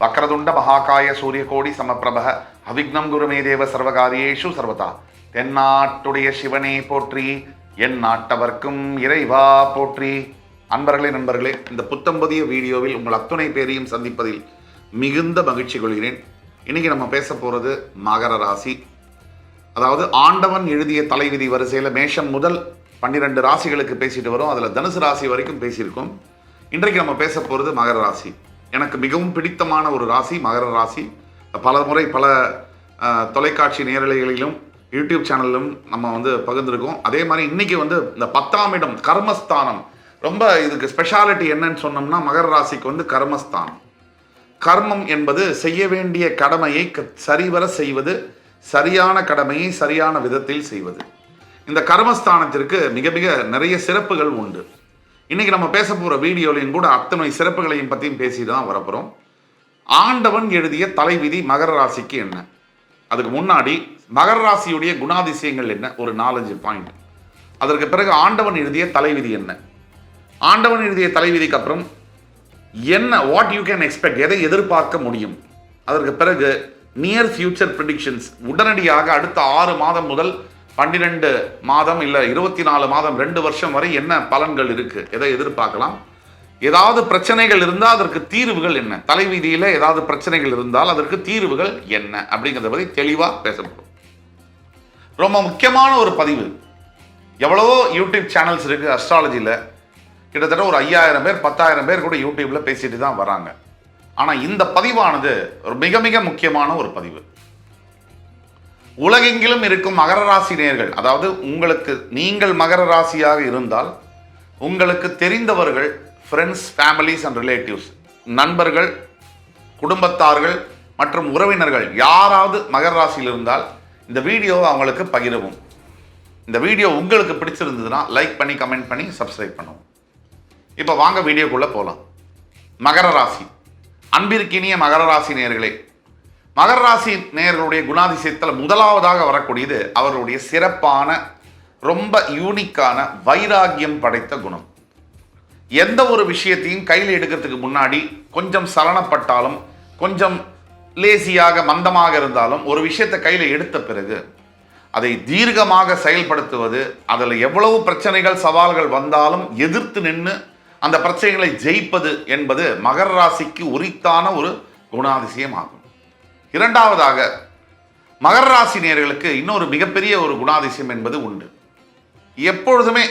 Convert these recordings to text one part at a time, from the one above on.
வக்ரதுண்ட மகாகாய சூரியகோடி சமப்பிரப அவிக்னம் குருமே தேவ சர்வகாரியேஷு சர்வதா. தென்னாட்டுடைய சிவனே போற்றி, என் நாட்டவர்க்கும் இறைவா போற்றி. அன்பர்களே, நண்பர்களே, இந்த புத்தம்பதிய வீடியோவில் உங்கள் அத்துணை பேரையும் சந்திப்பதில் மிகுந்த மகிழ்ச்சி கொள்கிறேன். இன்னைக்கு நம்ம பேச போகிறது மகர ராசி. அதாவது ஆண்டவன் எழுதிய தலைவிதி வரிசையில் மேஷம் முதல் 12 ராசிகளுக்கு பேசிட்டு வரும். அதில் தனுசு ராசி வரைக்கும் பேசியிருக்கோம். இன்றைக்கு நம்ம பேச போகிறது மகர ராசி. எனக்கு மிகவும் பிடித்தமான ஒரு ராசி மகர ராசி. பல முறை பல தொலைக்காட்சி நேரலைகளிலும் யூடியூப் சேனலிலும் நம்ம பகிர்ந்துருக்கோம். அதே மாதிரி இன்னைக்கு இந்த 10ஆம் இடம் கர்மஸ்தானம். ரொம்ப இதுக்கு ஸ்பெஷாலிட்டி என்னன்னு சொன்னோம்னா, மகர ராசிக்கு கர்மஸ்தானம். கர்மம் என்பது செய்ய வேண்டிய கடமையை சரிவர செய்வது, சரியான கடமையை சரியான விதத்தில் செய்வது. இந்த கர்மஸ்தானத்திற்கு மிக மிக நிறைய சிறப்புகள் உண்டு. இன்னைக்கு நம்ம பேச போகிற வீடியோலையும் கூட அத்தனை சிறப்புகளையும் பற்றியும் பேசிட்டு தான் வரப்போகிறோம். ஆண்டவன் எழுதிய தலைவிதி மகர ராசிக்கு என்ன, அதுக்கு முன்னாடி மகர ராசியுடைய குணாதிசயங்கள் என்ன, ஒரு 4-5 பாயிண்ட். அதற்கு பிறகு ஆண்டவன் எழுதிய தலைவிதி என்ன, ஆண்டவன் எழுதிய தலைவிதிக்கு அப்புறம் என்ன, வாட் யூ கேன் எக்ஸ்பெக்ட், எதை எதிர்பார்க்க முடியும். அதற்கு பிறகு நியர் ஃபியூச்சர் ப்ரிடிக்ஷன்ஸ், உடனடியாக அடுத்த 6 மாதம் முதல் 12 மாதம் இல்லை 24 மாதம் 2 வருஷம் வரை என்ன பலன்கள் இருக்கு, எதை எதிர்பார்க்கலாம், ஏதாவது பிரச்சனைகள் இருந்தால் அதற்கு தீர்வுகள் என்ன, தலைவிதியில் ஏதாவது பிரச்சனைகள் இருந்தால் அதற்கு தீர்வுகள் என்ன அப்படிங்கிறத பற்றி தெளிவாக பேசப்படும். ரொம்ப முக்கியமான ஒரு பதிவு. எவ்வளவோ யூடியூப் சேனல்ஸ் இருக்கு அஸ்ட்ராலஜியில். கிட்டத்தட்ட ஒரு 5000 பேர் 10,000 பேர் கூட யூடியூப்ல பேசிட்டு தான் வராங்க. ஆனால் இந்த பதிவானது ஒரு மிக மிக முக்கியமான ஒரு பதிவு. உலகெங்கிலும் இருக்கும் மகர ராசி நேயர்கள், அதாவது நீங்கள் மகர ராசியாக இருந்தால் உங்களுக்கு தெரிந்தவர்கள், ஃப்ரெண்ட்ஸ், ஃபேமிலிஸ் அண்ட் ரிலேட்டிவ்ஸ், நண்பர்கள், குடும்பத்தார்கள் மற்றும் உறவினர்கள் யாராவது மகர ராசியில் இருந்தால் இந்த வீடியோவை அவங்களுக்கு பகிரவும். இந்த வீடியோ உங்களுக்கு பிடிச்சிருந்ததுன்னா லைக் பண்ணி கமெண்ட் பண்ணி சப்ஸ்கிரைப் பண்ணுவோம். இப்போ வாங்க வீடியோக்குள்ளே போகலாம். மகர ராசி. அன்பிற்கினிய மகர ராசி நேயர்களே, மகர ராசி நேயர்களுடைய குணாதிசயத்தில் முதலாவதாக வரக்கூடியது அவர்களுடைய சிறப்பான, ரொம்ப யூனிக்கான வைராகியம் படைத்த குணம். எந்த ஒரு விஷயத்தையும் கையில் எடுக்கிறதுக்கு முன்னாடி கொஞ்சம் சலனப்பட்டாலும், கொஞ்சம் லேசியாக மந்தமாக இருந்தாலும், ஒரு விஷயத்தை கையில் எடுத்த பிறகு அதை தீர்க்கமாக செயல்படுத்துவது, அதில் எவ்வளவு பிரச்சனைகள் சவால்கள் வந்தாலும் எதிர்த்து நின்று அந்த பிரச்சனைகளை ஜெயிப்பது என்பது மகர ராசிக்கு உரித்தான ஒரு குணாதிசயம் ஆகும். இரண்டாவதாக மகர ராசி நேயர்களுக்கு இன்னொரு மிகப்பெரிய ஒரு குணாதிசயம் என்பது உண்டு. எப்பொழுதுமே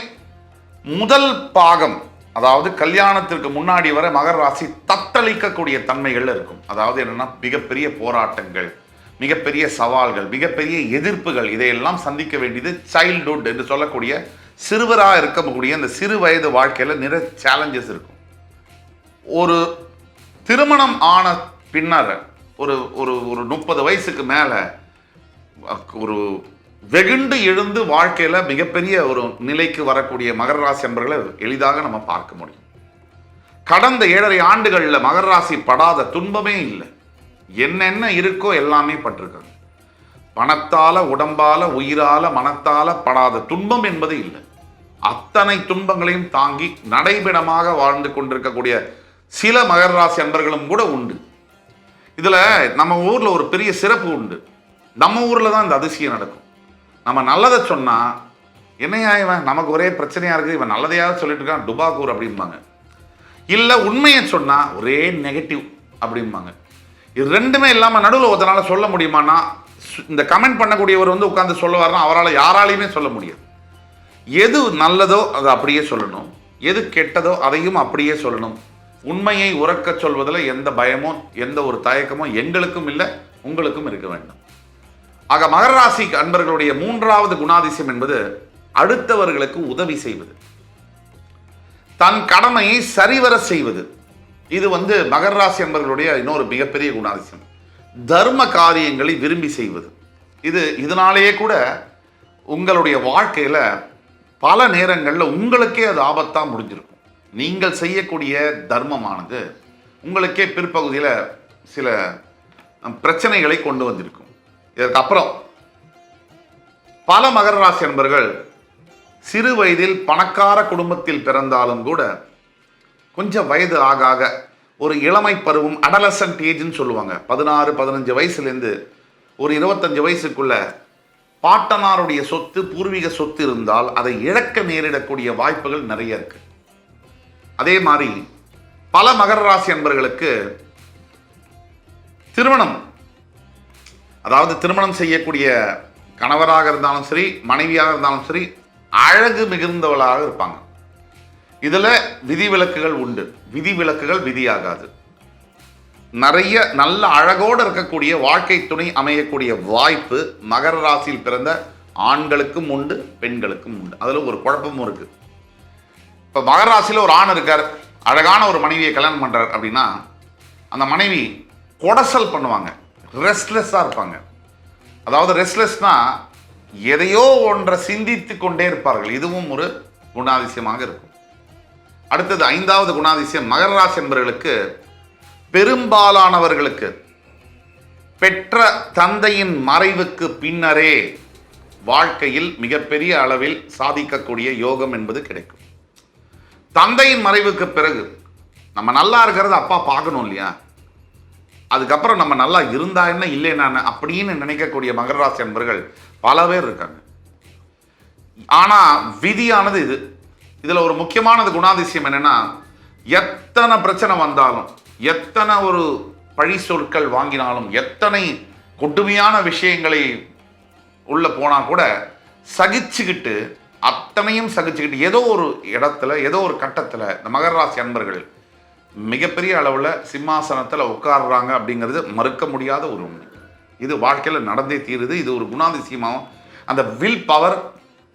முதல் பாகம், அதாவது கல்யாணத்திற்கு முன்னாடி வரை மகர ராசி தத்தளிக்கக்கூடிய தன்மைகள் இருக்கும். அதாவது என்னன்னா, மிகப்பெரிய போராட்டங்கள், மிகப்பெரிய சவால்கள், மிகப்பெரிய எதிர்ப்புகள், இதையெல்லாம் சந்திக்க வேண்டியது சைல்ட்ஹுட் என்று சொல்லக்கூடிய சிறுவராக இருக்கக்கூடிய அந்த சிறு வயது வாழ்க்கையில் நிறைய சேலஞ்சஸ் இருக்கும். ஒரு திருமணம் ஆன பின்னர் ஒரு ஒரு ஒரு 30 வயசுக்கு மேலே ஒரு வெகுண்டு எழுந்து வாழ்க்கையில் மிகப்பெரிய ஒரு நிலைக்கு வரக்கூடிய மகர ராசி என்பவர்களை எளிதாக நம்ம பார்க்க முடியும். கடந்த 7.5 ஆண்டுகளில் மகர ராசி படாத துன்பமே இல்லை. என்னென்ன இருக்கோ எல்லாமே பட்டிருக்காங்க. பணத்தால, உடம்பால, உயிரால, மனத்தால படாத துன்பம் என்பது இல்லை. அத்தனை துன்பங்களையும் தாங்கி நடைபெணமாக வாழ்ந்து கொண்டிருக்கக்கூடிய சில மகர ராசி அன்பர்களும் கூட உண்டு. இதுல நம்ம ஊர்ல ஒரு பெரிய சிறப்பு உண்டு. நம்ம ஊர்ல தான் இந்த அதிசயம் நடக்கும். நம்ம நல்லதை சொன்னா, என்னையா இவன், நமக்கு ஒரே பிரச்சனையா இருக்கு, இவன் நல்லதையாவது சொல்லிட்டு இருக்கான், டுபாக்கூர் அப்படிம்பாங்க. இல்ல உண்மையை சொன்னா ஒரே நெகட்டிவ் அப்படிம்பாங்க. இது ரெண்டுமே இல்லாம நடுவில் ஒருத்தனால சொல்ல முடியுமானா, இந்த கமெண்ட் பண்ணக்கூடியவர் உட்கார்ந்து சொல்லுவாருன்னா அவரால் யாராலையுமே சொல்ல முடியாது. எது நல்லதோ அதை அப்படியே சொல்லணும், எது கெட்டதோ அதையும் அப்படியே சொல்லணும். உண்மையை உறக்க சொல்வதில் எந்த பயமோ எந்த ஒரு தயக்கமோ எங்களுக்கும் இல்லை, உங்களுக்கும் இருக்க வேண்டும். ஆக மகர ராசி அன்பர்களுடைய 3வது குணாதிசயம் என்பது அடுத்தவர்களுக்கு உதவி செய்வது, தன் கடமையை சரிவர செய்வது. இது மகர ராசி அன்பர்களுடைய இன்னொரு மிகப்பெரிய குணாதிசயம். தர்ம காரியங்களை விரும்பி செய்வது. இதனாலேயே கூட உங்களுடைய வாழ்க்கையில் பல நேரங்களில் உங்களுக்கே அது ஆபத்தாக முடிஞ்சிருக்கும். நீங்கள் செய்யக்கூடிய தர்மமானது உங்களுக்கே பிற்பகுதியில் சில பிரச்சனைகளை கொண்டு வந்திருக்கும். இதற்கு அப்புறம் பல மகர ராசி அன்பர்கள் சிறு வயதில் பணக்கார குடும்பத்தில் பிறந்தாலும் கூட கொஞ்சம் வயது ஆக ஆக ஒரு இளமை பருவம், அடலசன்ட் ஏஜ்னு சொல்லுவாங்க, 16-15 வயசுலேருந்து ஒரு 25 வயசுக்குள்ள பாட்டனாருடைய சொத்து, பூர்வீக சொத்து இருந்தால் அதை இழக்க நேரிடக்கூடிய வாய்ப்புகள் நிறைய இருக்கு. அதே மாதிரி பல மகர ராசி அன்பர்களுக்கு திருமணம், அதாவது திருமணம் செய்யக்கூடிய கணவராக இருந்தாலும் சரி, மனைவியாக இருந்தாலும் சரி, அழகு மிகுந்தவளாக இருப்பாங்க. இதுல விதிவிலக்குகள் உண்டு. விதிவிலக்குகள் விதியாகாது. நிறைய நல்ல அழகோடு இருக்கக்கூடிய வாழ்க்கை துணை அமையக்கூடிய வாய்ப்பு மகர ராசியில் பிறந்த ஆண்களுக்கும் உண்டு, பெண்களுக்கும் உண்டு. அதுல ஒரு குழப்பமும் இருக்கு. இப்ப மகர ராசியில் ஒரு ஆண் இருக்கார், அழகான ஒரு மனைவியை கல்யாணம் பண்றார் அப்படின்னா, அந்த மனைவி கொடசல் பண்ணுவாங்க, ரெஸ்ட்லெஸ்ஸா இருப்பாங்க. அதாவது ரெஸ்ட்லெஸ்னா எதையோ ஒன்றை சிந்தித்து கொண்டே இருப்பார்கள். இதுவும் ஒரு குணாதிசயமாக இருக்கும். அடுத்தது 5வது குணாதிசயம், மகர ராசி என்பவர்களுக்கு பெரும்பாலானவர்களுக்கு பெற்ற தந்தையின் மறைவுக்கு பின்னரே வாழ்க்கையில் மிகப்பெரிய அளவில் சாதிக்கக்கூடிய யோகம் என்பது கிடைக்கும். தந்தையின் மறைவுக்கு பிறகு நம்ம நல்லா இருக்கிறது அப்பா பார்க்கணும் இல்லையா, அதுக்கப்புறம் நம்ம நல்லா இருந்தா என்ன இல்லைன்னா அப்படின்னு நினைக்கக்கூடிய மகர ராசி என்பவர்கள் பல பேர் இருக்காங்க. ஆனா விதியானது இது. இதுல ஒரு முக்கியமானது குணாதிசயம் என்னன்னா, எத்தனை பிரச்சனை வந்தாலும், எத்தனை ஒரு பழி சொற்கள் வாங்கினாலும், எத்தனை கொடுமையான விஷயங்களை உள்ள போனா கூட சகிச்சுக்கிட்டு, அத்தனையும் சகிச்சுக்கிட்டு ஏதோ ஒரு இடத்துல, ஏதோ ஒரு கட்டத்தில் இந்த மகர ராசி அன்பர்கள் மிகப்பெரிய அளவில் சிம்மாசனத்தில் உட்கார்றாங்க அப்படிங்கிறது மறுக்க முடியாத ஒரு உண்மை. இது வாழ்க்கையில் நடந்தே தீருது. இது ஒரு குணாதிசயமாகவும் அந்த வில் பவர்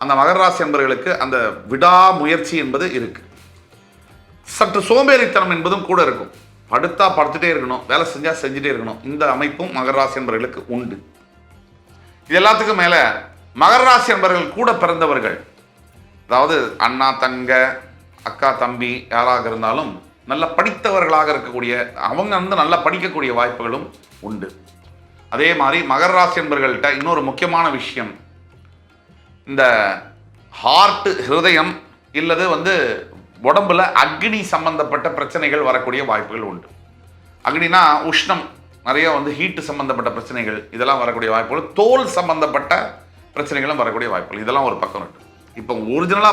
அந்த மகர ராசி அன்பர்களுக்கு, அந்த விடாமுயற்சி என்பது இருக்கு. சற்று சோம்பேறித்தனம் என்பதும் கூட இருக்கும். படுத்தா படுத்துட்டே இருக்கணும், வேலை செஞ்சா செஞ்சுட்டே இருக்கணும். இந்த அமைப்பும் மகர ராசி அன்பர்களுக்கு உண்டு. இது எல்லாத்துக்கும் மேல மகர ராசி அன்பர்கள் கூட பிறந்தவர்கள், அதாவது அண்ணா தங்க அக்கா தம்பி யாராக இருந்தாலும் நல்ல படித்தவர்களாக இருக்கக்கூடிய அவங்க நல்லா படிக்கக்கூடிய வாய்ப்புகளும் உண்டு. அதே மாதிரி மகர ராசி அன்பர்கள்ட்ட இன்னொரு முக்கியமான விஷயம், இந்த ஹார்ட், ஹிருதயம் இல்லது உடம்புல அக்னி சம்பந்தப்பட்ட பிரச்சனைகள் வரக்கூடிய வாய்ப்புகள் உண்டு. அக்னினா உஷ்ணம், நிறைய ஹீட்டு சம்பந்தப்பட்ட பிரச்சனைகள் இதெல்லாம் வரக்கூடிய வாய்ப்புகள், தோல் சம்பந்தப்பட்ட பிரச்சனைகளும் வரக்கூடிய வாய்ப்புகள், இதெல்லாம் ஒரு பக்கம் இருக்கு. இப்போ ஒரிஜினலா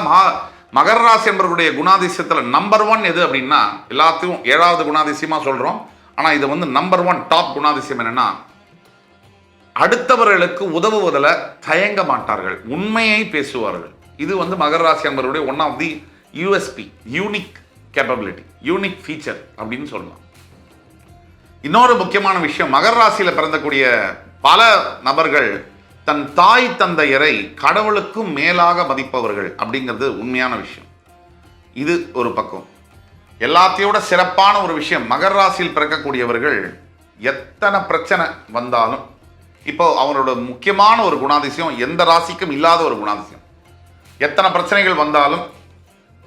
மகர ராசி என்பவர்களுடைய குணாதிசயத்தில் நம்பர் 1 எது அப்படின்னா, எல்லாத்தையும் 7வது குணாதிசயமா சொல்றோம். ஆனா இது நம்பர் 1 டாப் குணாதிசயம் என்னன்னா, அடுத்தவர்களுக்கு உதவுவதில் தயங்க மாட்டார்கள், உண்மையை பேசுவார்கள். இது மகர ராசி என்பவருடைய one of the USP, unique capability, unique feature அப்படின்னு சொல்லலாம். இன்னொரு முக்கியமான விஷயம், மகர ராசியில பிறந்தக்கூடிய பல நபர்கள் தன் தாய் தந்தையரை கடவுளுக்கும் மேலாக மதிப்பவர்கள் அப்படிங்கிறது உண்மையான விஷயம். இது ஒரு பக்கம். எல்லாத்தையோட சிறப்பான ஒரு விஷயம், மகர ராசியில் பிறக்கக்கூடியவர்கள் எத்தனை பிரச்சனை வந்தாலும், இப்போ அவங்களோட முக்கியமான ஒரு குணாதிசயம், எந்த ராசிக்கும் இல்லாத ஒரு குணாதிசயம், எத்தனை பிரச்சனைகள் வந்தாலும்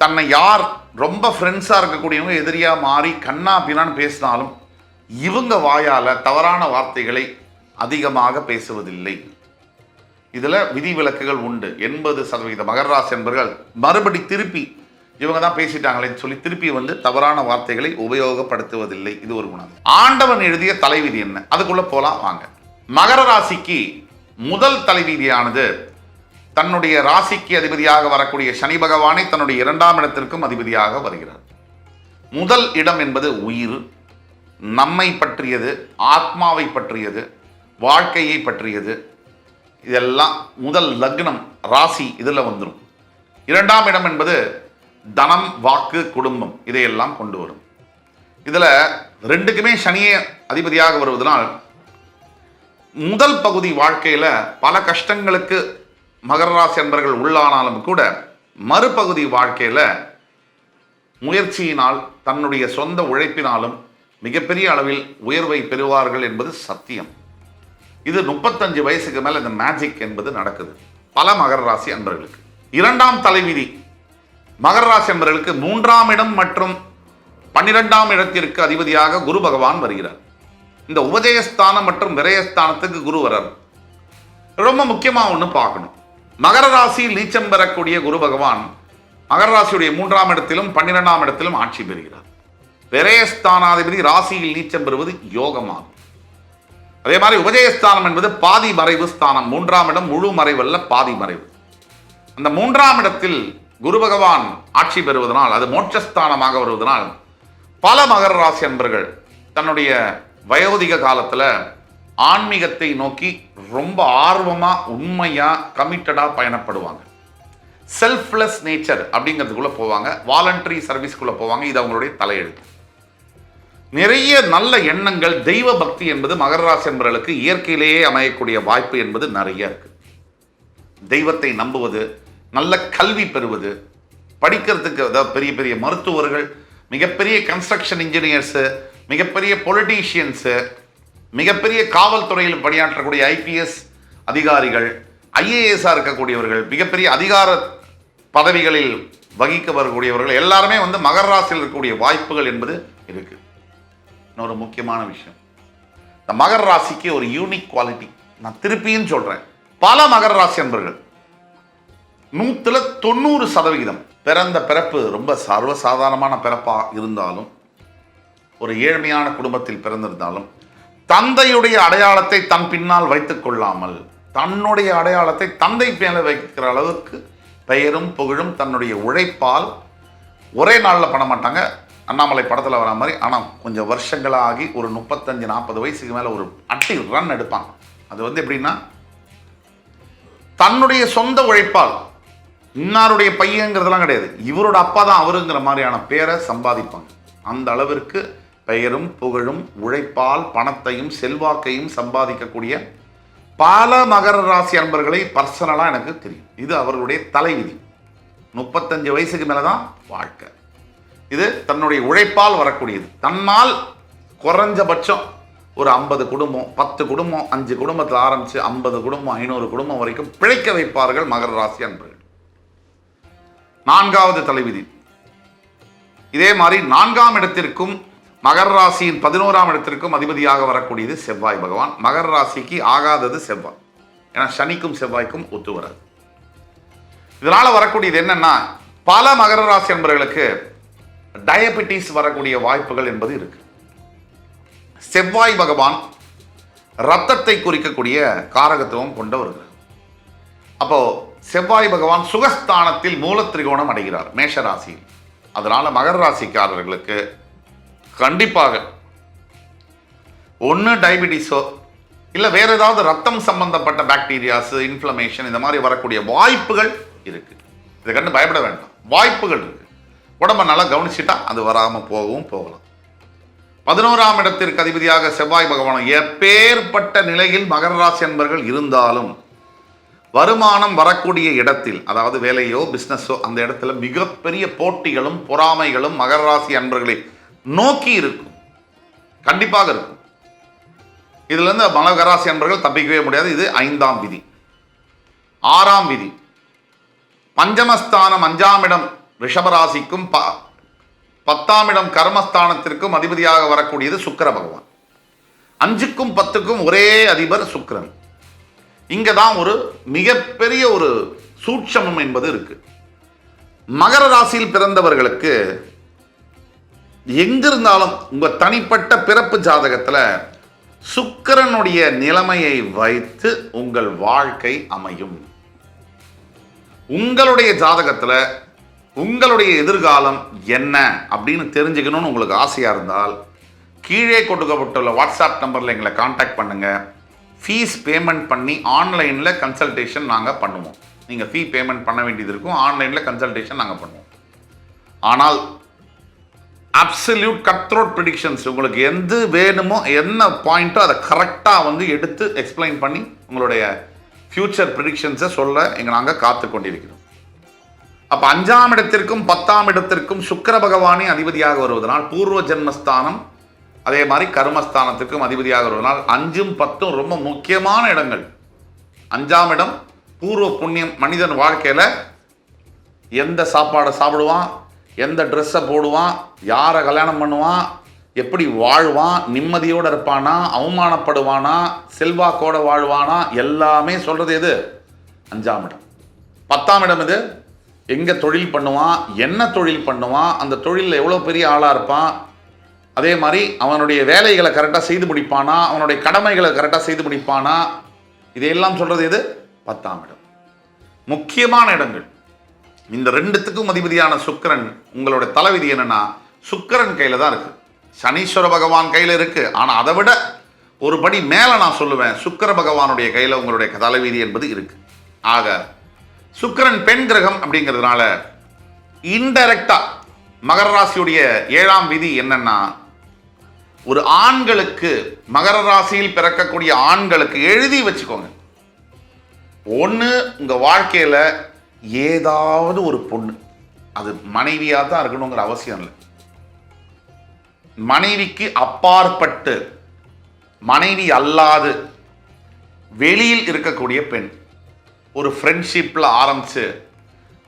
தன்னை யார் ரொம்ப ஃப்ரெண்ட்ஸாக இருக்கக்கூடியவங்க எதிரியாக மாறி கண்ணா பின்னான்னு பேசினாலும் இவங்க வாயால் தவறான வார்த்தைகளை அதிகமாக பேசுவதில்லை. இதில் விதிவிலக்குகள் உண்டு. 80% மகர ராசி என்பவர்கள் மறுபடி திருப்பி இவங்க தான் பேசிட்டாங்களேன்னு சொல்லி திருப்பி தவறான வார்த்தைகளை உபயோகப்படுத்துவதில்லை. இது ஒரு குணம். ஆண்டவன் எழுதிய தலைவிதி என்ன, அதுக்குள்ள போலாம் வாங்க. மகர ராசிக்கு முதல் தலைவிதியானது தன்னுடைய ராசிக்கு அதிபதியாக வரக்கூடிய சனி பகவானை தன்னுடைய 2ஆம் இடத்திற்கும் அதிபதியாக வருகிறார். முதல் இடம் என்பது உயிர், நம்மை பற்றியது, ஆத்மாவை பற்றியது, வாழ்க்கையை பற்றியது. இதெல்லாம் முதல் லக்னம் ராசி இதில் வந்துடும். 2ஆம் இடம் என்பது தனம், வாக்கு, குடும்பம், இதையெல்லாம் கொண்டு வரும். இதில் ரெண்டுக்குமே சனியே அதிபதியாக வருவதனால் முதல் பகுதி வாழ்க்கையில் பல கஷ்டங்களுக்கு மகர ராசி அன்பர்கள் உள்ளானாலும் கூட மறுபகுதி வாழ்க்கையில் முயற்சியினால், தன்னுடைய சொந்த உழைப்பினாலும் மிகப்பெரிய அளவில் உயர்வை பெறுவார்கள் என்பது சத்தியம். இது 35 வயசுக்கு மேல இந்த மேஜிக் என்பது நடக்குது பல மகர ராசி அன்பர்களுக்கு. 2ஆம் தலைவிதி மகர ராசி அன்பர்களுக்கு 3ஆம் இடம் மற்றும் 12ஆம் இடத்திற்கு அதிபதியாக குரு பகவான் வருகிறார். இந்த உபஜயஸ்தானம் மற்றும் விரயஸ்தானத்துக்கு குரு வரார். ரொம்ப முக்கியமா ஒன்று பார்க்கணும், மகர ராசியில் நீச்சம் பெறக்கூடிய குரு பகவான் மகர ராசியுடைய 3ஆம் இடத்திலும் 12ஆம் இடத்திலும் ஆட்சி பெறுகிறார். விரயஸ்தானாதிபதி ராசியில் நீச்சம் பெறுவது யோகமாகும். அதே மாதிரி உபஜயஸ்தானம் என்பது பாதி மறைவு ஸ்தானம். 3ஆம் இடம் முழு மறைவல்ல, பாதி மறைவு. அந்த 3ஆம் இடத்தில் குரு பகவான் ஆட்சி பெறுவதனால், அது மோட்சஸ்தானமாக வருவதனால், பல மகர ராசி அன்பர்கள் தன்னுடைய வயோதிக காலத்தில் ஆன்மீகத்தை நோக்கி ரொம்ப ஆர்வமாக உண்மையாக கமிட்டடாக பயணப்படுவாங்க. செல்ஃப்லெஸ் நேச்சர் அப்படிங்கிறதுக்குள்ளே போவாங்க, வாலண்டரி சர்வீஸ்க்குள்ளே போவாங்க. இது அவங்களுடைய தலையெழுத்து. நிறைய நல்ல எண்ணங்கள், தெய்வ பக்தி என்பது மகர ராசி என்பவர்களுக்கு இயற்கையிலேயே அமையக்கூடிய வாய்ப்பு என்பது நிறைய இருக்கு. தெய்வத்தை நம்புவது, நல்ல கல்வி பெறுவது, படிக்கிறதுக்கு, அதாவது பெரிய பெரிய மருத்துவர்கள், மிகப்பெரிய கன்ஸ்ட்ரக்ஷன் இன்ஜினியர்ஸு, மிகப்பெரிய பொலிட்டீஷியன்ஸு, மிகப்பெரிய காவல்துறையில் பணியாற்றக்கூடிய ஐபிஎஸ் அதிகாரிகள், ஐஏஎஸ்ஸாக இருக்கக்கூடியவர்கள், மிகப்பெரிய அதிகார பதவிகளில் வகிக்க வரக்கூடியவர்கள் எல்லாருமே மகர ராசியில் இருக்கக்கூடிய வாய்ப்புகள் என்பது இருக்கு. இன்னொரு முக்கியமான விஷயம், இந்த மகர ராசிக்கு ஒரு யூனிக் குவாலிட்டி நான் திருப்பியும் சொல்றேன். பல மகர ராசி அன்பர்கள் 100% பிறந்த பிறப்பு ரொம்ப சர்வசாதாரணமான பிறப்பாக இருந்தாலும், ஒரு ஏழ்மையான குடும்பத்தில் பிறந்திருந்தாலும், தந்தையுடைய அடையாளத்தை தன் பின்னால் வைத்துக் கொள்ளாமல் தன்னுடைய அடையாளத்தை தந்தை மேலே வைக்கிற அளவுக்கு பெயரும் புகழும் தன்னுடைய உழைப்பால் ஒரே நாளில் பண்ண மாட்டாங்க. அண்ணாமலை படத்தில் வர மாதிரி. ஆனால் கொஞ்சம் வருஷங்களாகி ஒரு 35-40 வயசுக்கு மேலே ஒரு அட்டி ரன் எடுப்பாங்க. அது எப்படின்னா, தன்னுடைய சொந்த உழைப்பால், இன்னாருடைய பையங்கிறதுலாம் கிடையாது, இவரோட அப்பா தான் அவருங்கிற மாதிரியான பேரை சம்பாதிப்பாங்க. அந்த அளவிற்கு பெயரும் புகழும் உழைப்பால் பணத்தையும் செல்வாக்கையும் சம்பாதிக்கக்கூடிய பல மகர ராசி அன்பர்களை பர்சனலாக எனக்கு தெரியும். இது அவர்களுடைய தலைவிதி. 35 வயசுக்கு மேலே தான் வாழ்க்கை. இது தன்னுடைய உழைப்பால் வரக்கூடியது. தன்னால் குறைஞ்சபட்சம் ஒரு 50 குடும்பம், 10 குடும்பம், 5 குடும்பத்தில் ஆரம்பித்து 50 குடும்பம், 500 குடும்பம் வரைக்கும் பிழைக்க வைப்பார்கள் மகர ராசி அன்பர்கள். 4வது தலைவிதி. இதே மாதிரி 4ஆம் இடத்திற்கும் மகர ராசியின் 11ஆம் இடத்திற்கும் அதிபதியாக வரக்கூடியது செவ்வாய் பகவான். மகர ராசிக்கு ஆகாதது செவ்வாய். ஏன்னா சனிக்கும் செவ்வாய்க்கும் ஒத்து வராது. இதனால வரக்கூடியது என்னன்னா, பல மகர ராசி அன்பர்களுக்கு டயபெட்டிஸ் வரக்கூடிய வாய்ப்புகள் என்பது இருக்கு. செவ்வாய் பகவான் ரத்தத்தை குறிக்கக்கூடிய காரகத்துவம் கொண்டவர்கள். அப்போ செவ்வாய் பகவான் சுகஸ்தானத்தில் மூலத்திரிகோணம் அடைகிறார் மேஷ ராசியில். அதனால மகர ராசிக்காரர்களுக்கு கண்டிப்பாக ஒன்று டயபிட்டிஸோ இல்லை வேற ஏதாவது ரத்தம் சம்பந்தப்பட்ட பாக்டீரியாஸ், இன்ஃப்ளமேஷன், இந்த மாதிரி வரக்கூடிய வாய்ப்புகள் இருக்கு. இதை கண்டு பயப்பட வேண்டாம், வாய்ப்புகள் இருக்கு. உடம்ப நல்லா கவனிச்சுட்டா அது வராமல் போகலாம். 11ஆம் இடத்திற்கு அதிபதியாக செவ்வாய் பகவான் எப்பேற்பட்ட நிலையில் மகர ராசி அன்பர்கள் இருந்தாலும் வருமானம் வரக்கூடிய இடத்தில், அதாவது வேலையோ பிஸ்னஸோ, அந்த இடத்துல மிகப்பெரிய போட்டிகளும் பொறாமைகளும் மகர ராசி அன்பர்களை நோக்கி இருக்கும். கண்டிப்பாக இருக்கும். இதுல இருந்து மகர ராசி அன்பர்கள் தப்பிக்கவே முடியாது. இது 5ஆம் விதி. 6ஆம் விதி. பஞ்சமஸ்தானம் 5ஆம் இடம் ரிஷபராசிக்கும் 10ஆம் இடம் கர்மஸ்தானத்திற்கும் அதிபதியாக வரக்கூடியது சுக்கிர பகவான். 5க்கும் 10க்கும் ஒரே அதிபர் சுக்கிரன். இங்க தான் ஒரு மிகப்பெரிய ஒரு சூட்சமம் என்பது இருக்கு. மகர ராசியில் பிறந்தவர்களுக்கு எங்கிருந்தாலும் உங்க தனிப்பட்ட பிறப்பு ஜாதகத்துல சுக்கிரனுடைய நிலைமையை வைத்து உங்கள் வாழ்க்கை அமையும். உங்களுடைய ஜாதகத்துல உங்களுடைய எதிர்காலம் என்ன அப்படின்னு தெரிஞ்சுக்கணும்னு உங்களுக்கு ஆசையா இருந்தால் கீழே கொடுக்கப்பட்டுள்ள வாட்ஸ்அப் நம்பர்ல எங்களை கான்டாக்ட் பண்ணுங்க. ஃபீஸ் பேமெண்ட் பண்ணி ஆன்லைனில் கன்சல்டேஷன் நாங்கள் பண்ணுவோம். நீங்கள் ஃபீ பேமெண்ட் பண்ண வேண்டியது இருக்கும், ஆன்லைனில் கன்சல்டேஷன் நாங்கள் பண்ணுவோம். ஆனால் அப்சல்யூட் கட்த்ரோட் ப்ரிடிக்ஷன்ஸ், உங்களுக்கு எது வேணுமோ என்ன பாயிண்ட்டோ அதை கரெக்டாக எடுத்து எக்ஸ்பிளைன் பண்ணி உங்களுடைய ஃபியூச்சர் ப்ரிடிக்ஷன்ஸை சொல்ல நாங்கள் காத்து கொண்டிருக்கிறோம். அப்போ 5ஆம் இடத்திற்கும் 10ஆம் இடத்திற்கும் சுக்கிர பகவானே அதிபதியாக வருவதனால் பூர்வ ஜென்மஸ்தானம் அதே மாதிரி கர்மஸ்தானத்திற்கும் அதிபதியாக வருவதனால் 5ம் 10ம் ரொம்ப முக்கியமான இடங்கள். 5ஆம் இடம் பூர்வ புண்ணியம். மனிதன் வாழ்க்கையில் எந்த சாப்பாடை சாப்பிடுவான், எந்த ட்ரெஸ்ஸை போடுவான், யாரை கல்யாணம் பண்ணுவான், எப்படி வாழ்வான், நிம்மதியோடு இருப்பானா, அவமானப்படுவானா, செல்வாக்கோட வாழ்வானா, எல்லாமே சொல்கிறது எது? 5ஆம் இடம். 10ஆம் இடம் இது எங்கே தொழில் பண்ணுவான், என்ன தொழில் பண்ணுவான், அந்த தொழிலில் எவ்வளோ பெரிய ஆளாக இருப்பான், அதே மாதிரி அவனுடைய வேலைகளை கரெக்டாக செய்து முடிப்பானா, அவனுடைய கடமைகளை கரெக்டாக செய்து முடிப்பானா, இதையெல்லாம் சொல்கிறது எது? 10ஆம் இடம். முக்கியமான இடங்கள். இந்த ரெண்டுத்துக்கும் அதிபதியான சுக்கிரன், உங்களோட தலைவிதி என்னன்னா சுக்கிரன் கையில் தான் இருக்குது. சனீஸ்வர பகவான் கையில் இருக்குது. ஆனால் அதை விட ஒரு படி மேலே நான் சொல்லுவேன், சுக்கிர பகவானுடைய கையில் உங்களுடைய தலைவிதி என்பது இருக்குது. ஆக சுக்கிரன் பெண் கிரகம் அப்படிங்கிறதுனால இன்டைரக்டா மகர ராசியுடைய 7ஆம் விதி என்னன்னா, ஒரு ஆண்களுக்கு, மகர ராசியில் பிறக்கக்கூடிய ஆண்களுக்கு எழுதி வச்சுக்கோங்க, ஒன்று உங்கள் வாழ்க்கையில் ஏதாவது ஒரு பொண்ணு, அது மனைவியாக தான் இருக்கணுங்கிற அவசியம் இல்லை, மனைவிக்கு அப்பாற்பட்டு மனைவி அல்லாது வெளியில் இருக்கக்கூடிய பெண், ஒரு ஃப்ரெண்ட்ஷிப்பில் ஆரம்பித்து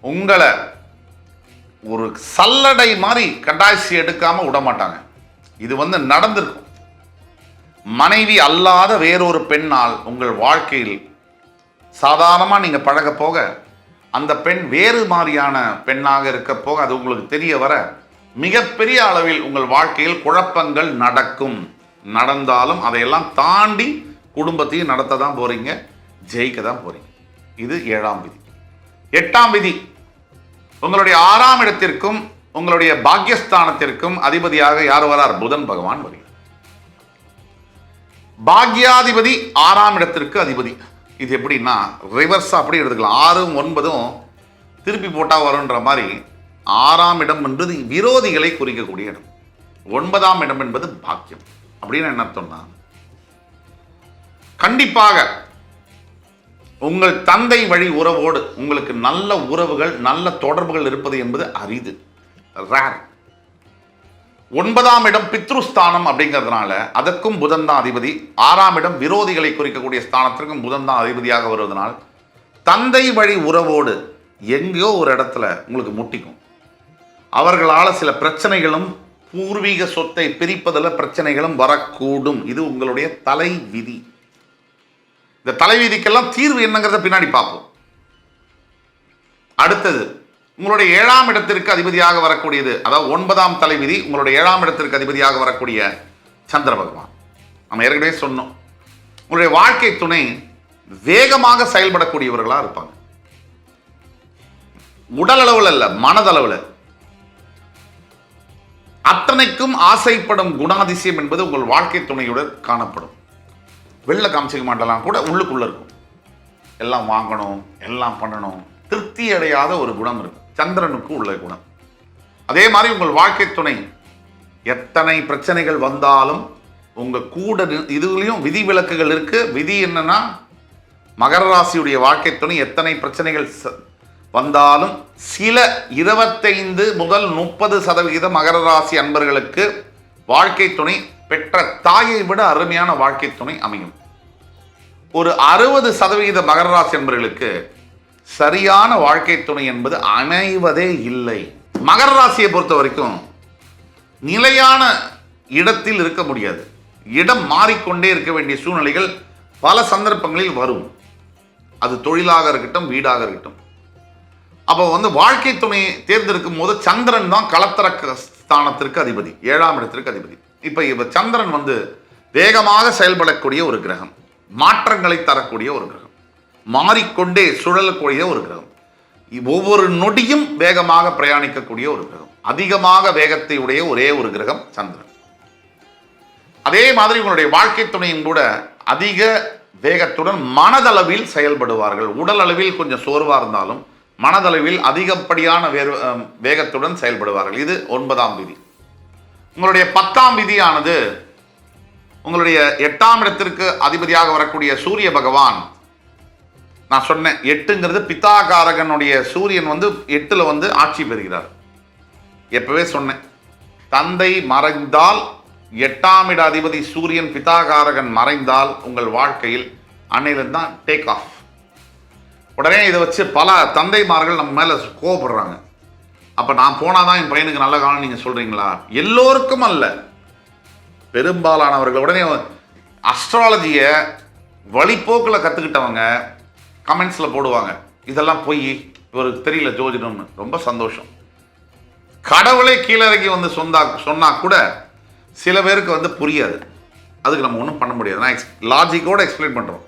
உங்களை ஒரு சல்லடை மாதிரி கண்டாய்ச்சி எடுக்காமல் விட மாட்டாங்க. இது நடந்திருக்கும். மனைவி அல்லாத வேறொரு பெண்ணால் உங்கள் வாழ்க்கையில் சாதாரணமாக நீங்கள் பழக போக அந்த பெண் வேறு மாதிரியான பெண்ணாக இருக்க போக அது உங்களுக்கு தெரிய வர மிகப்பெரிய அளவில் உங்கள் வாழ்க்கையில் குழப்பங்கள் நடக்கும். நடந்தாலும் அதையெல்லாம் தாண்டி குடும்பத்தையும் நடத்த தான் போறீங்க, ஜெயிக்க தான் போறீங்க. இது 7ஆம் விதி. 8ஆம் விதி, உங்களுடைய 6ஆம் இடத்திற்கும் உங்களுடைய பாக்யஸ்தானத்திற்கும் அதிபதியாக யார் வரார்? புதன் பகவான் வருகிறார். பாக்யாதிபதி 6ஆம் இடத்திற்கு அதிபதி. இது எப்படின்னா ரிவர்ஸ் அப்படி எடுத்துக்கலாம். 6ம் 9ம் திருப்பி போட்டால் வரும்ன்ற மாதிரி 6ஆம் இடம் என்பது விரோதிகளை குறிக்கக்கூடிய இடம், 9ஆம் இடம் என்பது பாக்கியம். அப்படின்னு என்ன அர்த்தம்னா, கண்டிப்பாக உங்கள் தந்தை வழி உறவோடு உங்களுக்கு நல்ல உறவுகள், நல்ல தொடர்புகள் இருப்பது என்பது அரிது, ரேர். 9ஆம் இடம் பித்ருஸ்தானம் அப்படிங்கிறதுனால அதற்கும் புதன் தான் அதிபதி. 6ஆம் இடம் விரோதிகளை குறிக்கக்கூடிய ஸ்தானத்திற்கும் புதன் தான் அதிபதியாக வருவதனால் தந்தை வழி உறவோடு எங்கேயோ ஒரு இடத்துல உங்களுக்கு முட்டிக்கும். அவர்களால் சில பிரச்சனைகளும், பூர்வீக சொத்தை பிரிப்பதில் பிரச்சனைகளும் வரக்கூடும். இது உங்களுடைய தலை விதி. இந்த தலைவிதிக்கெல்லாம் தீர்வு என்னங்கிறத பின்னாடி பார்ப்போம். அடுத்தது, உங்களுடைய 7ஆம் இடத்திற்கு அதிபதியாக வரக்கூடியது, அதாவது 9ஆம் தலைவிதி, உங்களுடைய 7ஆம் இடத்திற்கு அதிபதியாக வரக்கூடிய சந்திர பகவான். நம்ம ஏற்கனவே சொன்னோம், உங்களுடைய வாழ்க்கை துணை வேகமாக செயல்படக்கூடியவர்களாக இருப்பாங்க. உடல் அளவில் அல்ல, மனதளவில். அத்தனைக்கும் ஆசைப்படும் குணாதிசயம் என்பது உங்கள் வாழ்க்கை துணையுடன் காணப்படும். வெளில காமிச்சிக்க மாட்டலாம், கூட உள்ளுக்குள்ள இருக்கும். எல்லாம் வாங்கணும், எல்லாம் பண்ணணும், திருப்தி அடையாத ஒரு குணம் இருக்கு சந்திரனுக்கு உள்ள குணம். அதே மாதிரி உங்கள் வாழ்க்கை துணை எத்தனை பிரச்சனைகள் வந்தாலும் உங்க கூட, இதுலயும் விதி விலக்குகள் இருக்கு. விதி என்னன்னா, மகர ராசியுடைய வாழ்க்கை துணை எத்தனை பிரச்சனைகள் வந்தாலும் சில 25 முதல் 30% மகர ராசி அன்பர்களுக்கு வாழ்க்கை துணை பெற்ற தாயை விட அருமையான வாழ்க்கை துணை அமையும். ஒரு 60% மகர ராசி அன்பர்களுக்கு சரியான வாழ்க்கை துணை என்பது அமைவதே இல்லை. மகர ராசியை பொறுத்த வரைக்கும் நிலையான இடத்தில் இருக்க முடியாது, இடம் மாறிக்கொண்டே இருக்க வேண்டிய சூழ்நிலைகள் பல சந்தர்ப்பங்களில் வரும். அது தொழிலாக இருக்கட்டும், வீடாக இருக்கட்டும். அப்போ வாழ்க்கை துணையை தேர்ந்தெடுக்கும் போது சந்திரன் தான் களத்திர ஸ்தானத்திற்கு அதிபதி, 7ஆம் இடத்திற்கு அதிபதி. இப்போ சந்திரன் வேகமாக செயல்படக்கூடிய ஒரு கிரகம், மாற்றங்களை தரக்கூடிய ஒரு கிரகம், மாறிக்கொண்டே சுழலக்கூடிய ஒரு கிரகம், ஒவ்வொரு நொடியும் வேகமாக பிரயாணிக்கக்கூடிய ஒரு கிரகம், அதிகமாக வேகத்தை உடைய ஒரே ஒரு கிரகம் சந்திரன். அதே மாதிரி உங்களுடைய வாழ்க்கை துணையும் கூட அதிக வேகத்துடன் மனதளவில் செயல்படுவார்கள். உடல் அளவில் கொஞ்சம் சோர்வாக இருந்தாலும் மனதளவில் அதிகப்படியான வேகத்துடன் செயல்படுவார்கள். இது 9ஆம் விதி. உங்களுடைய 10ஆம் விதியானது உங்களுடைய 8ஆம் இடத்திற்கு அதிபதியாக வரக்கூடிய சூரிய பகவான். நான் சொன்னேன், 8ங்கிறது பித்தாகாரகனுடைய சூரியன் 8ல் ஆட்சி பெறுகிறார். எப்பவே சொன்னேன், தந்தை மறைந்தால், 8ஆம் இட அதிபதி சூரியன் பித்தாகாரகன் மறைந்தால் உங்கள் வாழ்க்கையில் அன்னையிலிருந்து தான் டேக் ஆஃப். உடனே இதை வச்சு பல தந்தைமார்கள் நம்ம மேலே கோவப்படுறாங்க. அப்போ நான் போனாதான் என் பையனுக்கு நல்ல காலம் நீங்கள் சொல்கிறீங்களா? எல்லோருக்கும் அல்ல, பெரும்பாலானவர்கள். உடனே அஸ்ட்ராலஜியை வழிபோக்கில் கற்றுக்கிட்டவங்க கமெண்ட்ஸில் போடுவாங்க, இதெல்லாம் போய் இவருக்கு தெரியல ஜோதிடம்னு. ரொம்ப சந்தோஷம். கடவுளே கீழே இறங்கி சொன்னா கூட சில பேருக்கு வந்து புரியாது, அதுக்கு நம்ம ஒன்றும் பண்ண முடியாது. நான் லாஜிக்கோடு எக்ஸ்பிளைன் பண்ணுறோம்.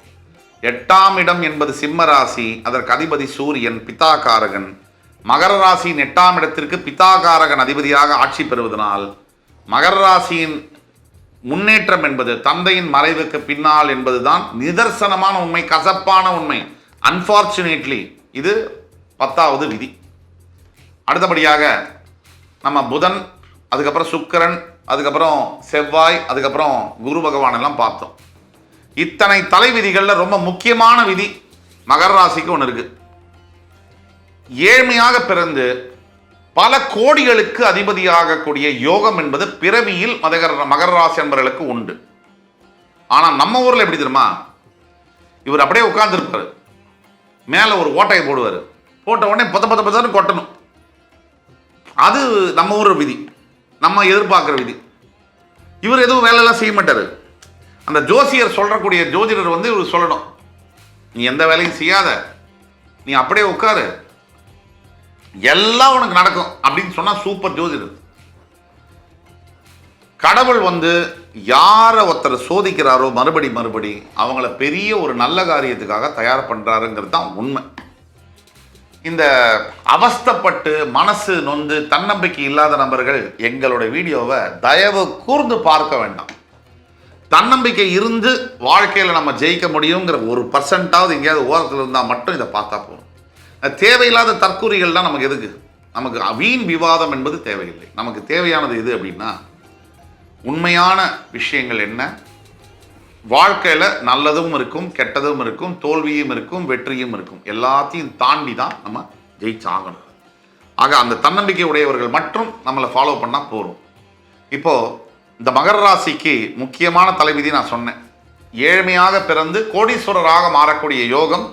8ஆம் இடம் என்பது சிம்ம ராசி, அதற்கு அதிபதி சூரியன், பிதாகாரகன். மகர ராசியின் 8ஆம் இடத்திற்கு பிதாகாரகன் அதிபதியாக ஆட்சி பெறுவதனால் மகர ராசியின் முன்னேற்றம் என்பது தந்தையின் மறைவுக்கு பின்னால் என்பதுதான் நிதர்சனமான உண்மை, கசப்பான உண்மை. அன்பார்ச்சுனேட்லி இது 10வது விதி. அடுத்தபடியாக நம்ம புதன், அதுக்கப்புறம் சுக்கிரன், அதுக்கப்புறம் செவ்வாய், அதுக்கப்புறம் குரு பகவான் எல்லாம் பார்த்தோம். இத்தனை தலை விதிகளில் ரொம்ப முக்கியமான விதி மகர ராசிக்கு ஒன்று இருக்கு. ஏழ்மையாக பிறந்து பல கோடிகளுக்கு அதிபதியாகக்கூடிய யோகம் என்பது பிறவியில் மகர ராசி என்பவர்களுக்கு உண்டு. ஆனால் நம்ம ஊரில் எப்படி தெரியுமா, இவர் அப்படியே உட்கார்ந்துருப்பாரு, மேலே ஒரு ஓட்டையை போடுவார், போட்ட உடனே பதன்னு கொட்டணும். அது நம்ம ஊர் விதி, நம்ம எதிர்பார்க்குற விதி. இவர் எதுவும் வேலையெல்லாம் செய்ய மாட்டார். அந்த ஜோசியர் சொல்றக்கூடிய ஜோதிடர் வந்து இவர் சொல்லணும், நீ எந்த வேலையும் செய்யாத, நீ அப்படியே உட்காரு, எல்லாம் உனக்கு நடக்கும் அப்படின்னு சொன்னா சூப்பர் ஜோதிடர். கடவுள் வந்து யாரை ஒருத்தர் சோதிக்கிறாரோ மறுபடி அவங்கள பெரிய ஒரு நல்ல காரியத்துக்காக தயார் பண்றாருங்கிறது தான் உண்மை. இந்த அவஸ்தைப்பட்டு மனசு நொந்து தன்னம்பிக்கை இல்லாத நபர்கள் எங்களோட வீடியோவை தயவு கூர்ந்து பார்க்க வேண்டாம். தன்னம்பிக்கை இருந்து வாழ்க்கையில் நம்ம ஜெயிக்க முடியுங்கிற 1% எங்கேயாவது ஓரத்தில் இருந்தால் மட்டும் இதை பார்த்தா போதும். தேவையில்லாத தற்கூறிகள்லாம் நமக்கு எதுக்கு? நமக்கு வீண் விவாதம் என்பது தேவையில்லை. நமக்கு தேவையானது எது அப்படின்னா, உண்மையான விஷயங்கள் என்ன, வாழ்க்கையில் நல்லதும் இருக்கும், கெட்டதும் இருக்கும், தோல்வியும் இருக்கும், வெற்றியும் இருக்கும். எல்லாத்தையும் தாண்டி தான் நம்ம ஜெயிச்சாகணும். ஆக அந்த தன்னம்பிக்கை உடையவர்கள் மட்டும் நம்மளை ஃபாலோ பண்ணால் போதும். இப்போது இந்த மகர ராசிக்கு முக்கியமான தலைவிதி நான் சொன்னேன். ஏழ்மையாக பிறந்து கோடீஸ்வரராக மாறக்கூடிய யோகம்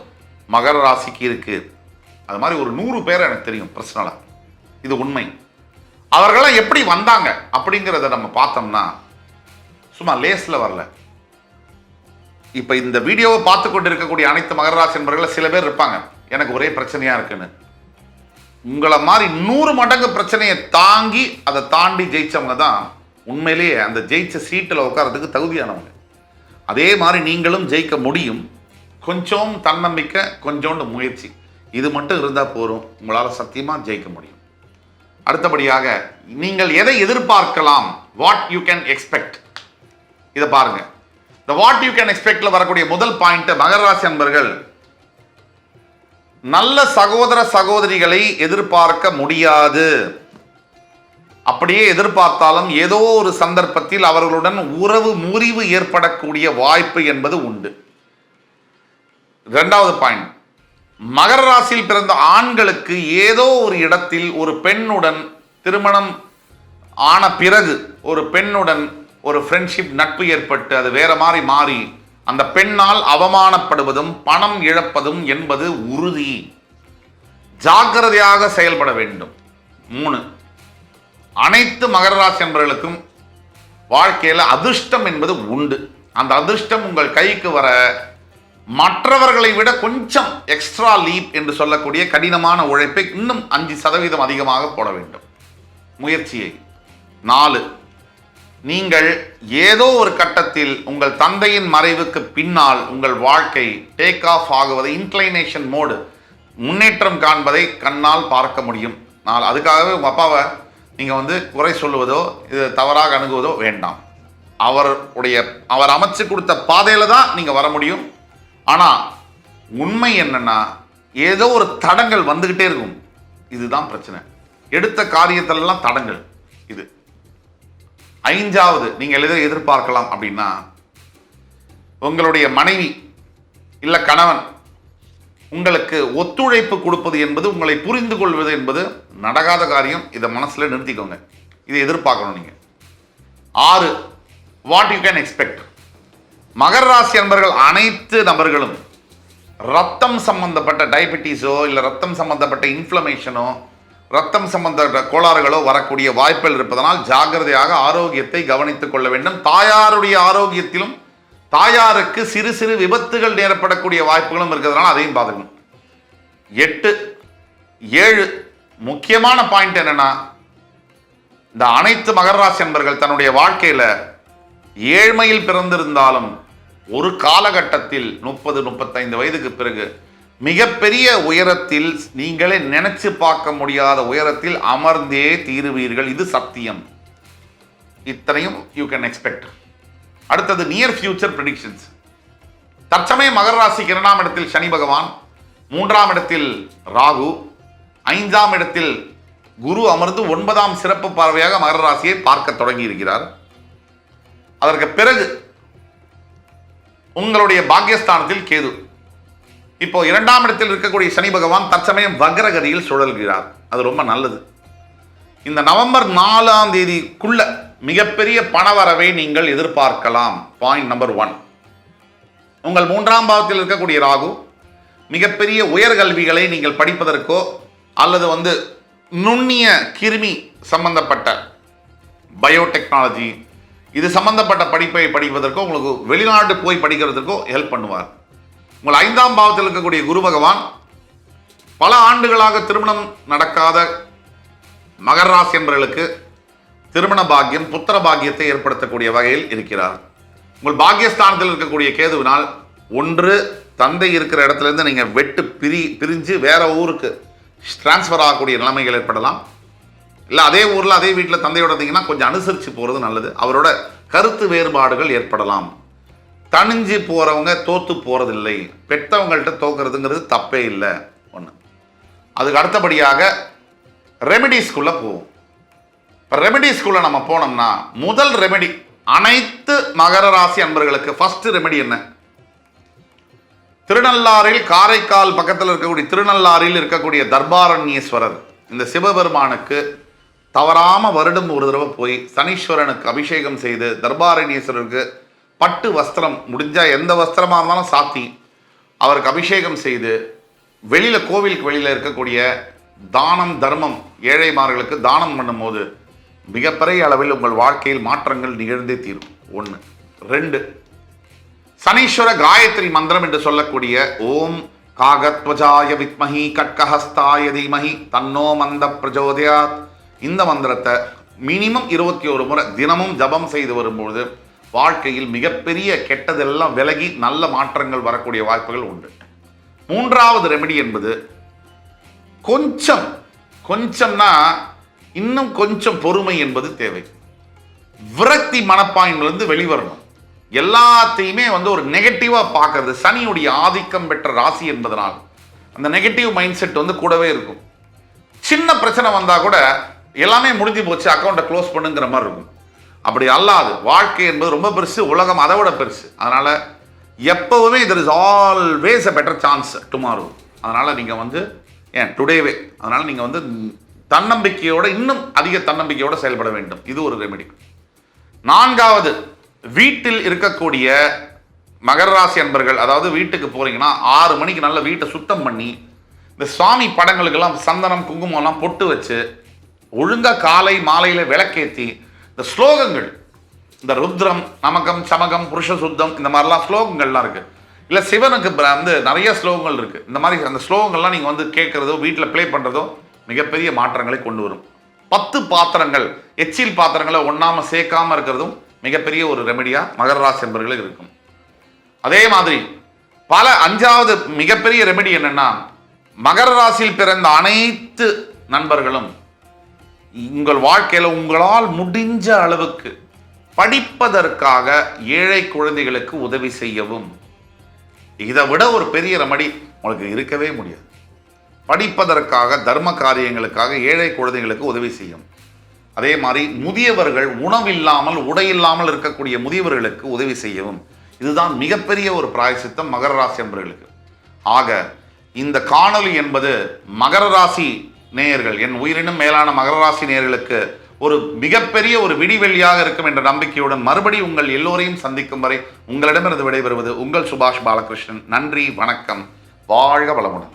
மகர ராசிக்கு இருக்குது. அது மாதிரி ஒரு 100 பேர் எனக்கு தெரியும் பர்சனலாக. இது உண்மை. அவர்களாம் எப்படி வந்தாங்க அப்படிங்கிறத நம்ம பார்த்தோம்னா சும்மா லேஸில் வரல. இப்போ இந்த வீடியோவை பார்த்து கொண்டு இருக்கக்கூடிய அனைத்து மகர ராசி என்பவர்கள் சில பேர் இருப்பாங்க, எனக்கு ஒரே பிரச்சனையாக இருக்குன்னு. உங்களை மாதிரி 100 மடங்கு பிரச்சனையை தாங்கி அதை தாண்டி ஜெயிச்சவங்க தான் உண்மையிலேயே அந்த ஜெயிச்ச சீட்டில் உட்காரத்துக்கு தகுதியானவங்க. அதே மாதிரி நீங்களும் ஜெயிக்க முடியும். கொஞ்சம் தன்னம்பிக்கை, கொஞ்சோண்டு முயற்சி, இது மட்டும் இருந்தால் போதும், உங்களால் சத்தியமாக ஜெயிக்க முடியும். அடுத்தபடியாக நீங்கள் எதை எதிர்பார்க்கலாம், வாட் யூ கேன் எக்ஸ்பெக்ட், இதை பாருங்க. இந்த வாட் யூ கேன் எக்ஸ்பெக்ட்ல வரக்கூடிய முதல் பாயிண்ட், மகர ராசி அன்பர்கள் நல்ல சகோதர சகோதரிகளை எதிர்பார்க்க முடியாது. அப்படியே எதிர்பார்த்தாலும் ஏதோ ஒரு சந்தர்ப்பத்தில் அவர்களுடன் உறவு முறிவு ஏற்படக்கூடிய வாய்ப்பு என்பது உண்டு. 2வது பாயிண்ட், மகர ராசியில் பிறந்த ஆண்களுக்கு ஏதோ ஒரு இடத்தில் ஒரு பெண்ணுடன் திருமணம் ஆன பிறகு ஒரு பெண்ணுடன் ஒரு ஃப்ரெண்ட்ஷிப், நட்பு ஏற்பட்டு அது வேற மாதிரி மாறி அந்த பெண்ணால் அவமானப்படுவதும் பணம் இழப்பதும் என்பது உறுதி. ஜாக்கிரதையாக செயல்பட வேண்டும். 3, அனைத்து மகர ராசி என்பவர்களுக்கும் வாழ்க்கையில் அதிர்ஷ்டம் என்பது உண்டு. அந்த அதிர்ஷ்டம் உங்கள் கைக்கு வர மற்றவர்களை விட கொஞ்சம் எக்ஸ்ட்ரா லீப் என்று சொல்லக்கூடிய கடினமான உழைப்பை இன்னும் 5% அதிகமாக போட வேண்டும், முயற்சியை. 4, நீங்கள் ஏதோ ஒரு கட்டத்தில் உங்கள் தந்தையின் மறைவுக்கு பின்னால் உங்கள் வாழ்க்கை டேக் ஆஃப் ஆகுவதை, இன்க்ளைனேஷன் மோடு, முன்னேற்றம் காண்பதை கண்ணால் பார்க்க முடியும். அதுக்காகவே உங்கள் அப்பாவை நீங்கள் குறை சொல்லுவதோ இது தவறாக அணுகுவதோ வேண்டாம். அவர் அமைச்சு கொடுத்த பாதையில் தான் நீங்கள் வர முடியும். ஆனால் உண்மை என்னன்னா, ஏதோ ஒரு தடங்கள் வந்துக்கிட்டே இருக்கும். இதுதான் பிரச்சனை. எடுத்த காரியத்திலெல்லாம் தடங்கள். இது 5வது, நீங்கள் எதை எதிர்பார்க்கலாம் அப்படின்னா, உங்களுடைய மனைவி இல்லை கணவன் உங்களுக்கு ஒத்துழைப்பு கொடுப்பது என்பது, உங்களை புரிந்து கொள்வது என்பது நடக்காத காரியம். இதை மனசில் நிறுத்திக்கோங்க. இதை எதிர்பார்க்கணும் நீங்கள். 6, வாட் யூ கேன் எக்ஸ்பெக்ட். மகர ராசி நண்பர்கள் அனைத்து நபர்களும் ரத்தம் சம்பந்தப்பட்ட டயபெட்டிஸோ இல்லை ரத்தம் சம்பந்தப்பட்ட இன்ஃப்ளமேஷனோ ரத்தம் சம்பந்தப்பட்ட கோளாறுகளோ வரக்கூடிய வாய்ப்புகள் இருப்பதனால் ஜாக்கிரதையாக ஆரோக்கியத்தை கவனித்துக் கொள்ள வேண்டும். தாயாருடைய ஆரோக்கியத்திலும் தாயாருக்கு சிறு சிறு விபத்துகள் நேரப்படக்கூடிய வாய்ப்புகளும் இருக்கிறதுனால அதையும் பார்த்துக்கணும். 8, 7 முக்கியமான பாயிண்ட் என்னன்னா, இந்த அனைத்து மகர ராசி அன்பர்கள் தன்னுடைய வாழ்க்கையில ஏழ்மையில் பிறந்திருந்தாலும் ஒரு காலகட்டத்தில் 30-35 வயதுக்கு பிறகு மிகப்பெரிய உயரத்தில், நீங்களே நினைச்சு பார்க்க முடியாத உயரத்தில் அமர்ந்தே தீருவீர்கள். இது சத்தியம். இத்தனையும் யூ கேன் எக்ஸ்பெக்ட். அடுத்தது நியர் ஃபியூச்சர் ப்ரெடிக்ஷன்ஸ். தற்சமயம் மகர ராசிக்கு 2ஆம் இடத்தில் சனி பகவான், 3ஆம் இடத்தில் ராகு, 5ஆம் இடத்தில் குரு அமர்ந்து 9ஆம் சிறப்பு பார்வையாக மகர ராசியை பார்க்க தொடங்கி இருக்கிறார். அதற்கு பிறகு உங்களுடைய பாக்கியஸ்தானத்தில் கேது. இப்போ 2ஆம் இடத்தில் இருக்கக்கூடிய சனி பகவான் தற்சமயம் வக்ரகதியில் சுழல்கிறார். அது ரொம்ப நல்லது. இந்த நவம்பர் 4ஆம் தேதிக்குள்ள மிகப்பெரிய பணவரவை நீங்கள் எதிர்பார்க்கலாம். Point number 1. உங்கள் 3ஆம் பாவத்தில் இருக்கக்கூடிய ராகு மிகப்பெரிய உயர்கல்விகளை நீங்கள் படிப்பதற்கோ அல்லது நுண்ணிய கிருமி சம்பந்தப்பட்ட பயோடெக்னாலஜி இது சம்பந்தப்பட்ட படிப்பை படிப்பதற்கோ, உங்களுக்கு வெளிநாடு போய் படிக்கிறதுக்கோ ஹெல்ப் பண்ணுவார். உங்கள் 5ஆம் பாவத்தில் இருக்கக்கூடிய குரு பகவான் பல ஆண்டுகளாக திருமணம் நடக்காத மகர ராசி என்பவர்களுக்கு திருமண பாக்கியம், புத்திர பாக்கியத்தை ஏற்படுத்தக்கூடிய வகையில் இருக்கிறார். உங்கள் பாக்கியஸ்தானத்தில் இருக்கக்கூடிய கேதுவினால் ஒன்று தந்தை இருக்கிற இடத்துலேருந்து நீங்கள் பிரிஞ்சு வேற ஊருக்கு டிரான்ஸ்ஃபர் ஆகக்கூடிய நிலைமைகள் ஏற்படலாம். இல்லை அதே ஊரில் அதே வீட்டில் தந்தையோட இருந்தீங்கன்னா கொஞ்சம் அனுசரித்து போகிறது நல்லது. அவரோட கருத்து வேறுபாடுகள் ஏற்படலாம். தணிஞ்சு போகிறவங்க தோற்று போகிறதில்லை. பெற்றவங்கள்ட்ட தோக்கிறதுங்கிறது தப்பே இல்லை. ஒன்று. அதுக்கு அடுத்தபடியாக ரெமெடிஸ்குள்ளே போவோம். இப்போ ரெமெடிஸ்குள்ளே நம்ம போனோம்னா முதல் ரெமெடி அனைத்து மகர ராசி அன்பர்களுக்கு ஃபர்ஸ்ட் ரெமெடி என்ன? திருநள்ளாறில், காரைக்கால் பக்கத்தில் இருக்கக்கூடிய திருநள்ளாறில் இருக்கக்கூடிய தர்பாரண்யேஸ்வரர், இந்த சிவபெருமானுக்கு தவறாமல் வருடம் ஒரு தடவை போய் சனீஸ்வரனுக்கு அபிஷேகம் செய்து, தர்பாரண்யேஸ்வரருக்கு பட்டு வஸ்திரம், முடிஞ்சால் எந்த வஸ்திரமாக இருந்தாலும் சாத்தி அவருக்கு அபிஷேகம் செய்து, வெளியில் கோவிலுக்கு வெளியில் இருக்கக்கூடிய தானம் தர்மம் ஏழைமார்களுக்கு தானம் பண்ணும்போது மிகப்பெரிய அளவில் உங்கள் வாழ்க்கையில் மாற்றங்கள் நிகழ்ந்தே தீரும். 1. 2. சனீஸ்வர காயத்ரி மந்திரம் என்று சொல்லக்கூடிய ஓம் காகத்வஜாய வித்மஹி கட்கஹஸ்தாய தீமஹி தன்னோ மந்த பிரஜோதயாத், இந்த மந்திரத்தை மினிமம் 21 முறை தினமும் ஜபம் செய்து வரும்பொழுது வாழ்க்கையில் மிகப்பெரிய கெட்டதெல்லாம் விலகி நல்ல மாற்றங்கள் வரக்கூடிய வாய்ப்புகள் உண்டு. 3வது ரெமெடி என்பது கொஞ்சம்னா இன்னும் கொஞ்சம் பொறுமை என்பது தேவை. விரக்தி மனப்பான்மையிலிருந்து வெளிவரணும். எல்லாத்தையுமே ஒரு நெகட்டிவாக பார்க்கறது, சனியுடைய ஆதிக்கம் பெற்ற ராசி என்பதனால் அந்த நெகட்டிவ் மைண்ட் செட் கூடவே இருக்கும். சின்ன பிரச்சனை வந்தால் கூட எல்லாமே முடிஞ்சு போச்சு, அக்கௌண்ட்டை க்ளோஸ் பண்ணுங்கிற மாதிரி இருக்கும். அப்படி அல்லாது வாழ்க்கை என்பது ரொம்ப பெருசு, உலகம் அதை விட பெருசு. அதனால் எப்போவுமே there is always a better chance tomorrow. அதனால் நீங்கள் டுடேவே அதனால் நீங்கள் தன்னம்பிக்கையோடு, இன்னும் அதிக தன்னம்பிக்கையோடு செயல்பட வேண்டும். இது ஒரு ரெமெடி. 4வது, வீட்டில் இருக்கக்கூடிய மகர ராசி அன்பர்கள், அதாவது வீட்டுக்கு போறீங்கன்னா 6 மணிக்கு நல்ல வீட்டை சுத்தம் பண்ணி இந்த சுவாமி படங்களுக்கெல்லாம் சந்தனம் குங்குமம்லாம் பொட்டு வச்சு ஒழுங்காக காலை மாலையில் விளக்கேற்றி இந்த ஸ்லோகங்கள், இந்த ருத்ரம் நமகம் சமகம் புருஷ சுத்தம், இந்த மாதிரிலாம் ஸ்லோகங்கள்லாம் இருக்குது. இல்லை சிவனுக்கு நிறைய ஸ்லோகங்கள் இருக்குது. இந்த மாதிரி அந்த ஸ்லோகங்கள்லாம் நீங்கள் கேட்குறதோ வீட்டில் ப்ளே பண்ணுறதோ மிகப்பெரிய மாற்றங்களை கொண்டு வரும். 10 பாத்திரங்கள், எச்சில் பாத்திரங்களை ஒன்றாம சேர்க்காமல் இருக்கிறதும் மிகப்பெரிய ஒரு ரெமெடியாக மகர ராசி என்பவர்களுக்கு இருக்கும். அதே மாதிரி 5வது மிகப்பெரிய ரெமெடி என்னன்னா, மகர ராசியில் பிறந்த அனைத்து நண்பர்களும் உங்கள் வாழ்க்கையில் உங்களால் முடிஞ்ச அளவுக்கு படிப்பதற்காக ஏழை குழந்தைகளுக்கு உதவி செய்யவும். இதை விட ஒரு பெரிய ரெமெடி உங்களுக்கு இருக்கவே முடியாது. படிப்பதற்காக, தர்ம காரியங்களுக்காக ஏழை குழந்தைகளுக்கு உதவி செய்யும். அதே மாதிரி முதியவர்கள், உணவில்லாமல் உடையில்லாமல் இருக்கக்கூடிய முதியவர்களுக்கு உதவி செய்யவும். இதுதான் மிகப்பெரிய ஒரு பிராயசித்தம் மகர ராசி என்பவர்களுக்கு. ஆக இந்த காணொளி என்பது மகர ராசி நேயர்கள், என் உயிரினும் மேலான மகர ராசி நேயர்களுக்கு ஒரு மிகப்பெரிய ஒரு விடிவெள்ளியாக இருக்கும் என்ற நம்பிக்கையுடன் மறுபடி உங்கள் எல்லோரையும் சந்திக்கும் வரை உங்களிடமிருந்து விடைபெறுவது உங்கள் சுபாஷ் பாலகிருஷ்ணன். நன்றி, வணக்கம், வாழ்க வளமுடன்.